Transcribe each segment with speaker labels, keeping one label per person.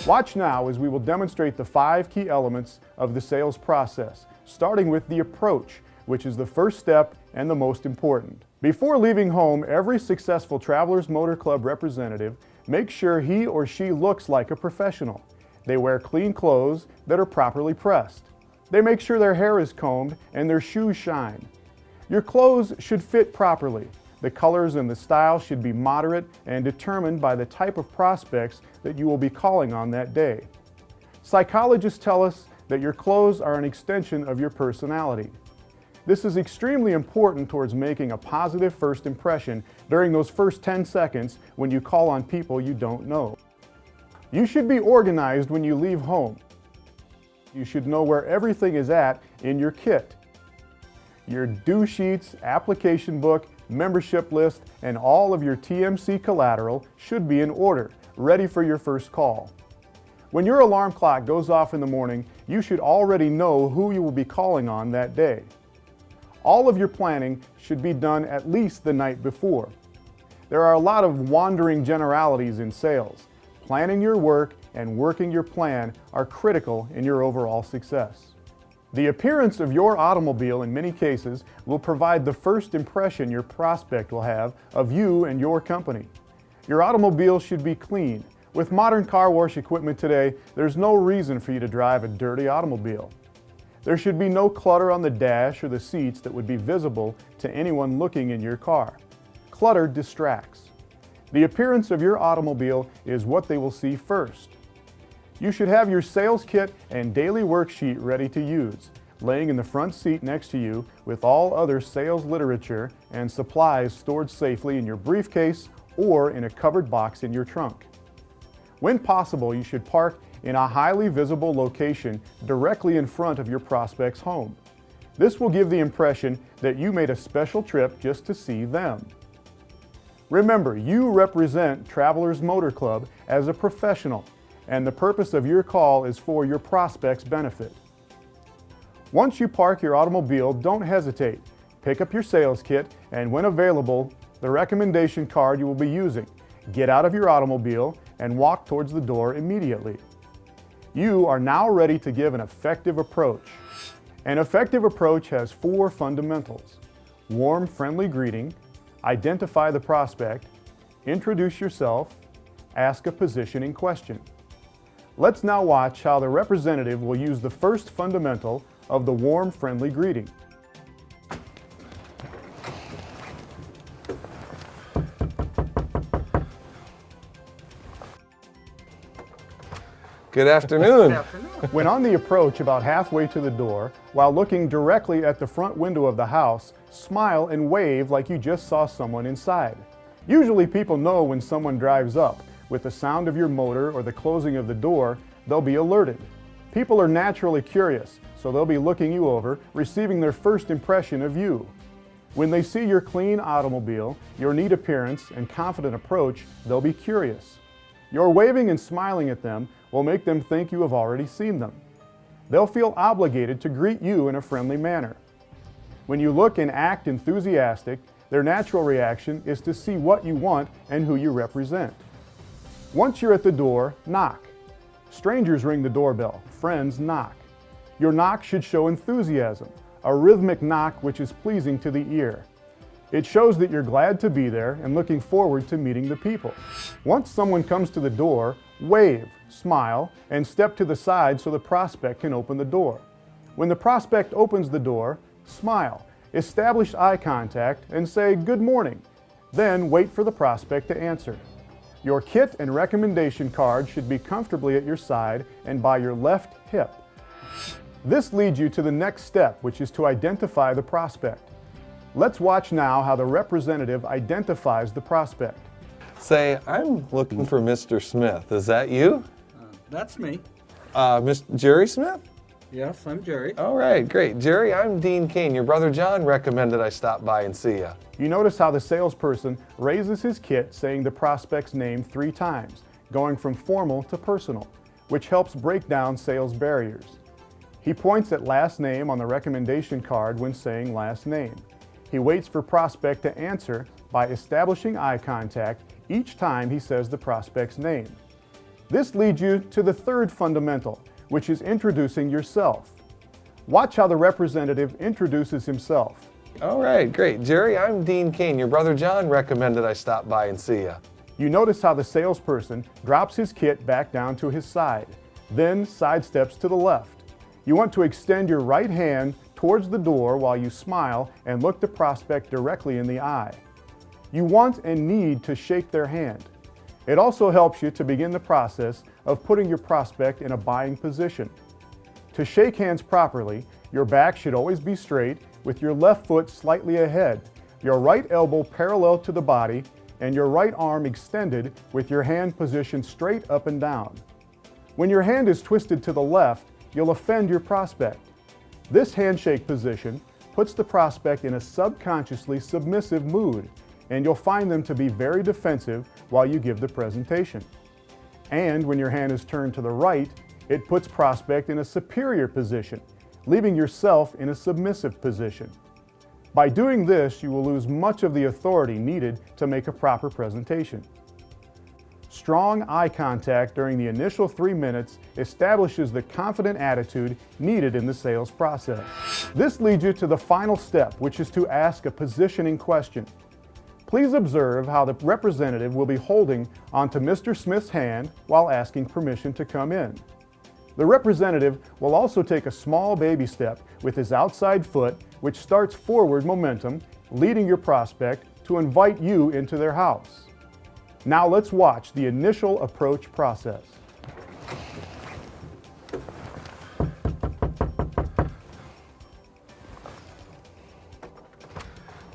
Speaker 1: Watch now as we will demonstrate the 5 key elements of the sales process, starting with the approach, which is the first step and the most important. Before leaving home, every successful Travelers Motor Club representative makes sure he or she looks like a professional. They wear clean clothes that are properly pressed. They make sure their hair is combed and their shoes shine. Your clothes should fit properly. The colors and the style should be moderate and determined by the type of prospects that you will be calling on that day. Psychologists tell us that your clothes are an extension of your personality. This is extremely important towards making a positive first impression during those first 10 seconds when you call on people you don't know. You should be organized when you leave home. You should know where everything is at in your kit. Your due sheets, application book, membership list, and all of your TMC collateral should be in order, ready for your first call. When your alarm clock goes off in the morning, you should already know who you will be calling on that day. All of your planning should be done at least the night before. There are a lot of wandering generalities in sales. Planning your work and working your plan are critical in your overall success. The appearance of your automobile in many cases will provide the first impression your prospect will have of you and your company. Your automobile should be clean. With modern car wash equipment today, there's no reason for you to drive a dirty automobile. There should be no clutter on the dash or the seats that would be visible to anyone looking in your car. Clutter distracts. The appearance of your automobile is what they will see first. You should have your sales kit and daily worksheet ready to use, laying in the front seat next to you with all other sales literature and supplies stored safely in your briefcase or in a covered box in your trunk. When possible, you should park in a highly visible location directly in front of your prospect's home. This will give the impression that you made a special trip just to see them. Remember, you represent Travelers Motor Club as a professional, and the purpose of your call is for your prospect's benefit. Once you park your automobile, don't hesitate. Pick up your sales kit and, when available, the recommendation card you will be using. Get out of your automobile and walk towards the door immediately. You are now ready to give an effective approach. An effective approach has 4 fundamentals: warm, friendly greeting, identify the prospect, introduce yourself, ask a positioning question. Let's now watch how the representative will use the first fundamental of the warm, friendly greeting.
Speaker 2: Good afternoon.
Speaker 1: When on the approach about halfway to the door, while looking directly at the front window of the house, smile and wave like you just saw someone inside. Usually people know when someone drives up. With the sound of your motor or the closing of the door, they'll be alerted. People are naturally curious, so they'll be looking you over, receiving their first impression of you. When they see your clean automobile, your neat appearance, and confident approach, they'll be curious. Your waving and smiling at them will make them think you have already seen them. They'll feel obligated to greet you in a friendly manner. When you look and act enthusiastic, their natural reaction is to see what you want and who you represent. Once you're at the door, knock. Strangers ring the doorbell, friends knock. Your knock should show enthusiasm, a rhythmic knock which is pleasing to the ear. It shows that you're glad to be there and looking forward to meeting the people. Once someone comes to the door, wave, smile, and step to the side so the prospect can open the door. When the prospect opens the door, smile, establish eye contact, and say good morning. Then wait for the prospect to answer. Your kit and recommendation card should be comfortably at your side and by your left hip. This leads you to the next step, which is to identify the prospect. Let's watch now how the representative identifies the prospect.
Speaker 2: Say, I'm looking for Mr. Smith. Is that you?
Speaker 3: That's me.
Speaker 2: Mr. Jerry Smith?
Speaker 3: Yes, I'm Jerry.
Speaker 2: All right, great. Jerry, I'm Dean Kane. Your brother John recommended I stop by and see you.
Speaker 1: You notice how the salesperson raises his kit saying the prospect's name 3 times, going from formal to personal, which helps break down sales barriers. He points at last name on the recommendation card when saying last name. He waits for prospect to answer by establishing eye contact each time he says the prospect's name. This leads you to the third fundamental, which is introducing yourself. Watch how the representative introduces himself.
Speaker 2: All right, great. Jerry, I'm Dean Kane. Your brother John recommended I stop by and see you.
Speaker 1: You notice how the salesperson drops his kit back down to his side, then sidesteps to the left. You want to extend your right hand towards the door while you smile and look the prospect directly in the eye. You want and need to shake their hand. It also helps you to begin the process of putting your prospect in a buying position. To shake hands properly, your back should always be straight with your left foot slightly ahead, your right elbow parallel to the body, and your right arm extended with your hand positioned straight up and down. When your hand is twisted to the left, you'll offend your prospect. This handshake position puts the prospect in a subconsciously submissive mood, and you'll find them to be very defensive while you give the presentation. And when your hand is turned to the right, it puts prospect in a superior position, leaving yourself in a submissive position. By doing this, you will lose much of the authority needed to make a proper presentation. Strong eye contact during the initial 3 minutes establishes the confident attitude needed in the sales process. This leads you to the final step, which is to ask a positioning question. Please observe how the representative will be holding onto Mr. Smith's hand while asking permission to come in. The representative will also take a small baby step with his outside foot, which starts forward momentum, leading your prospect to invite you into their house. Now let's watch the initial approach process.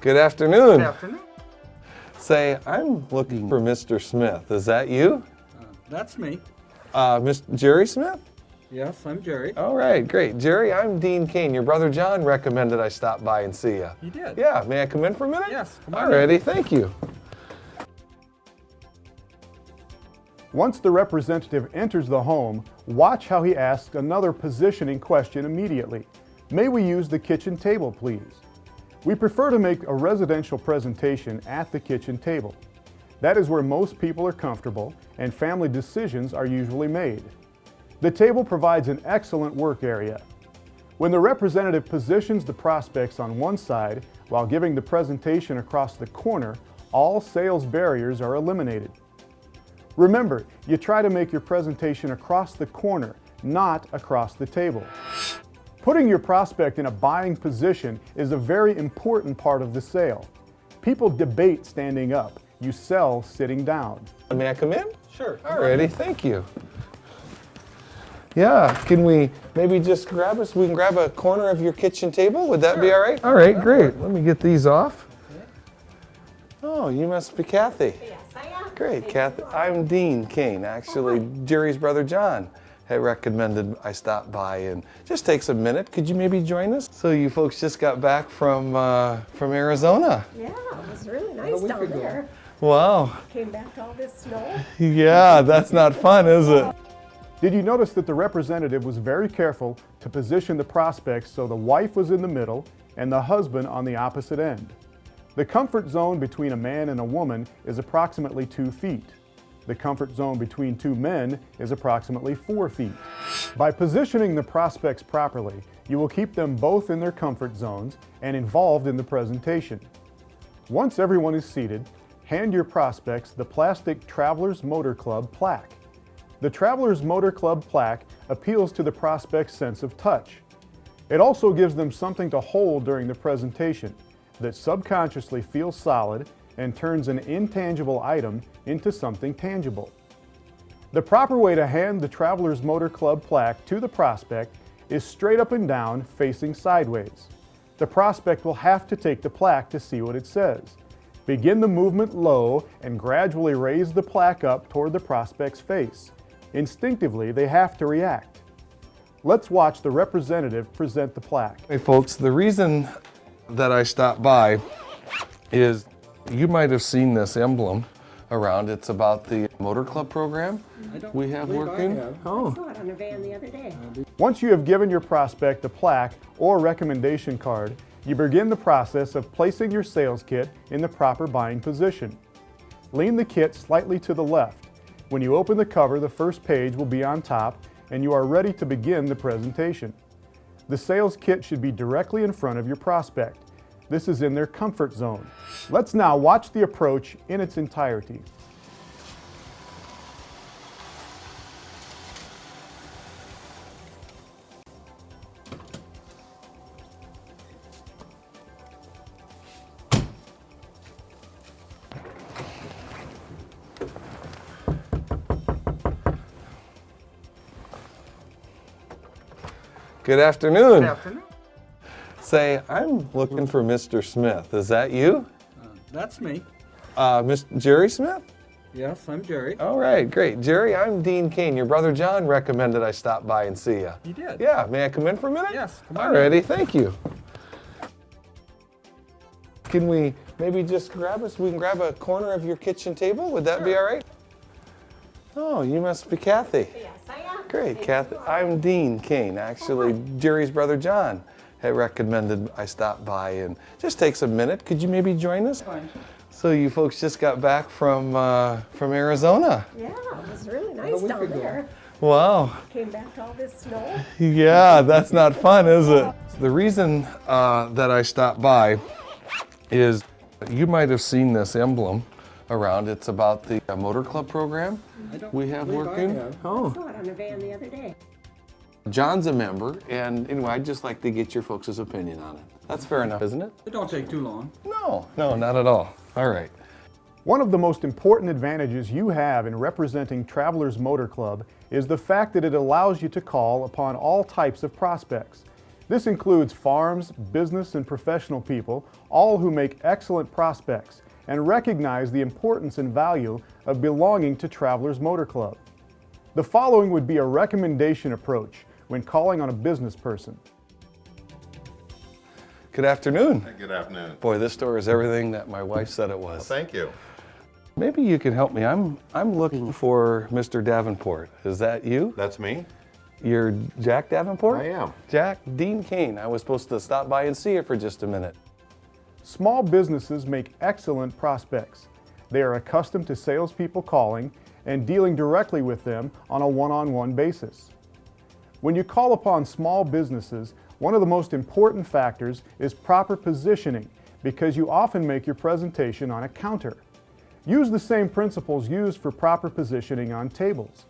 Speaker 2: Good afternoon.
Speaker 3: Good afternoon.
Speaker 2: Say, I'm looking for Mr. Smith. Is that you?
Speaker 3: That's me.
Speaker 2: Mr. Jerry Smith?
Speaker 3: Yes, I'm Jerry.
Speaker 2: All right, great. Jerry, I'm Dean Kane. Your brother John recommended I stop by and see you.
Speaker 3: He did?
Speaker 2: Yeah, may I come in for a minute?
Speaker 3: Yes, come on
Speaker 2: All righty, thank you.
Speaker 1: Once the representative enters the home, watch how he asks another positioning question immediately. May we use the kitchen table, please? We prefer to make a residential presentation at the kitchen table. That is where most people are comfortable and family decisions are usually made. The table provides an excellent work area. When the representative positions the prospects on one side while giving the presentation across the corner, all sales barriers are eliminated. Remember, you try to make your presentation across the corner, not across the table. Putting your prospect in a buying position is a very important part of the sale. People debate standing up. You sell sitting down.
Speaker 2: May I come in?
Speaker 3: Sure.
Speaker 2: All righty, thank you. Yeah, can we maybe just we can grab a corner of your kitchen table? Would that be all right? All right, great. Let me get these off. Oh, you must be Kathy.
Speaker 4: Yes, I am.
Speaker 2: Great, Kathy. I'm Dean Kane. Actually, Jerry's brother John had recommended I stop by and just takes a minute. Could you maybe join us? So you folks just got back from Arizona.
Speaker 4: Yeah, it was really nice down there.
Speaker 2: Wow.
Speaker 4: Came back to all this snow.
Speaker 2: Yeah, that's not fun, is it?
Speaker 1: Did you notice that the representative was very careful to position the prospects so the wife was in the middle and the husband on the opposite end? The comfort zone between a man and a woman is approximately 2 feet. The comfort zone between 2 men is approximately 4 feet. By positioning the prospects properly, you will keep them both in their comfort zones and involved in the presentation. Once everyone is seated, hand your prospects the plastic Travelers Motor Club plaque. The Travelers Motor Club plaque appeals to the prospect's sense of touch. It also gives them something to hold during the presentation that subconsciously feels solid and turns an intangible item into something tangible. The proper way to hand the Travelers Motor Club plaque to the prospect is straight up and down, facing sideways. The prospect will have to take the plaque to see what it says. Begin the movement low and gradually raise the plaque up toward the prospect's face. Instinctively, they have to react. Let's watch the representative present the plaque.
Speaker 2: Hey folks, the reason that I stopped by is you might have seen this emblem around. It's about the motor club program we have working.
Speaker 4: I saw it on a van the other day.
Speaker 1: Once you have given your prospect a plaque or recommendation card, you begin the process of placing your sales kit in the proper buying position. Lean the kit slightly to the left. When you open the cover, the first page will be on top and you are ready to begin the presentation. The sales kit should be directly in front of your prospect. This is in their comfort zone. Let's now watch the approach in its entirety.
Speaker 2: Good afternoon.
Speaker 3: Good afternoon.
Speaker 2: Say, I'm looking for Mr. Smith. Is that you?
Speaker 3: That's me.
Speaker 2: Mr. Jerry Smith?
Speaker 3: Yes, I'm Jerry.
Speaker 2: All right, great. Jerry, I'm Dean Kane. Your brother John recommended I stop by and see you.
Speaker 3: He did?
Speaker 2: Yeah, may I come in for a minute?
Speaker 3: Yes, come on in.
Speaker 2: Alrighty, thank you. Can we maybe just we can grab a corner of your kitchen table? Would that be all right? Oh, you must be Kathy.
Speaker 4: Yes, I am.
Speaker 2: Great, Kathy. I'm Dean Kane. Actually, Jerry's brother John had recommended I stop by and just takes a minute. Could you maybe join us?
Speaker 3: Fine.
Speaker 2: So you folks just got back from Arizona.
Speaker 4: Yeah, it was really
Speaker 3: About a
Speaker 4: nice
Speaker 3: week
Speaker 4: down
Speaker 3: ago.
Speaker 4: there.
Speaker 2: Wow.
Speaker 4: Came back to all this snow.
Speaker 2: Yeah, that's not fun, is it? The reason that I stopped by is you might have seen this emblem around. It's about the motor club program
Speaker 3: I don't
Speaker 2: we have
Speaker 3: believe I
Speaker 2: working.
Speaker 3: have.
Speaker 4: I
Speaker 2: Oh,
Speaker 4: saw it on a van the other day.
Speaker 2: John's a member, and anyway, I'd just like to get your folks' opinion on it. That's fair enough, isn't it?
Speaker 3: It don't take too long.
Speaker 2: No, not at all. All right.
Speaker 1: One of the most important advantages you have in representing Travelers Motor Club is the fact that it allows you to call upon all types of prospects. This includes farms, business, and professional people, all who make excellent prospects and recognize the importance and value of belonging to Travelers Motor Club. The following would be a recommendation approach when calling on a business person.
Speaker 2: Good afternoon.
Speaker 5: Good afternoon.
Speaker 2: Boy, this store is everything that my wife said it was.
Speaker 5: Thank you.
Speaker 2: Maybe you can help me. I'm looking for Mr. Davenport. Is that you?
Speaker 5: That's me.
Speaker 2: You're Jack Davenport?
Speaker 5: I am.
Speaker 2: Jack, Dean Kane. I was supposed to stop by and see you for just a minute.
Speaker 1: Small businesses make excellent prospects. They are accustomed to salespeople calling and dealing directly with them on a one-on-one basis. When you call upon small businesses, one of the most important factors is proper positioning because you often make your presentation on a counter. Use the same principles used for proper positioning on tables.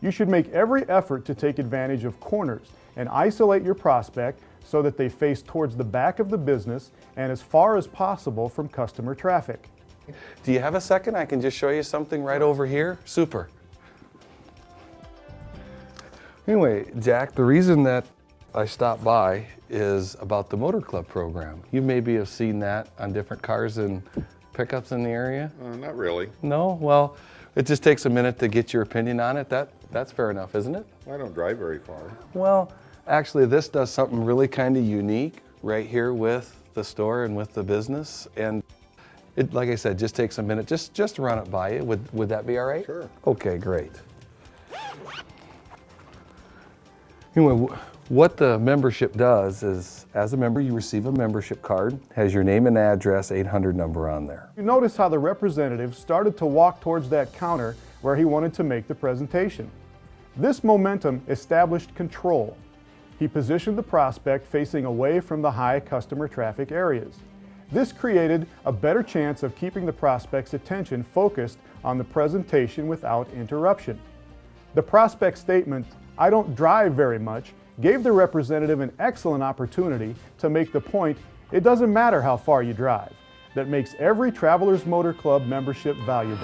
Speaker 1: You should make every effort to take advantage of corners and isolate your prospect so that they face towards the back of the business and as far as possible from customer traffic.
Speaker 2: Do you have a second? I can just show you something right over here. Super. Anyway, Jack, the reason that I stopped by is about the Motor Club program. You maybe have seen that on different cars and pickups in the area?
Speaker 5: Not really.
Speaker 2: No? Well, it just takes a minute to get your opinion on it. That's fair enough, isn't it?
Speaker 5: I don't drive very far.
Speaker 2: Well, actually, this does something really kind of unique right here with the store and with the business. And it, like I said, just takes a minute just run it by you. Would that be all right?
Speaker 5: Sure.
Speaker 2: Okay, great. Anyway, what the membership does is, as a member, you receive a membership card, has your name and address, 800 number on there.
Speaker 1: You notice how the representative started to walk towards that counter where he wanted to make the presentation. This momentum established control. He positioned the prospect facing away from the high customer traffic areas. This created a better chance of keeping the prospect's attention focused on the presentation without interruption. The prospect statement, "I don't drive very much," gave the representative an excellent opportunity to make the point, it doesn't matter how far you drive, that makes every Travelers Motor Club membership valuable.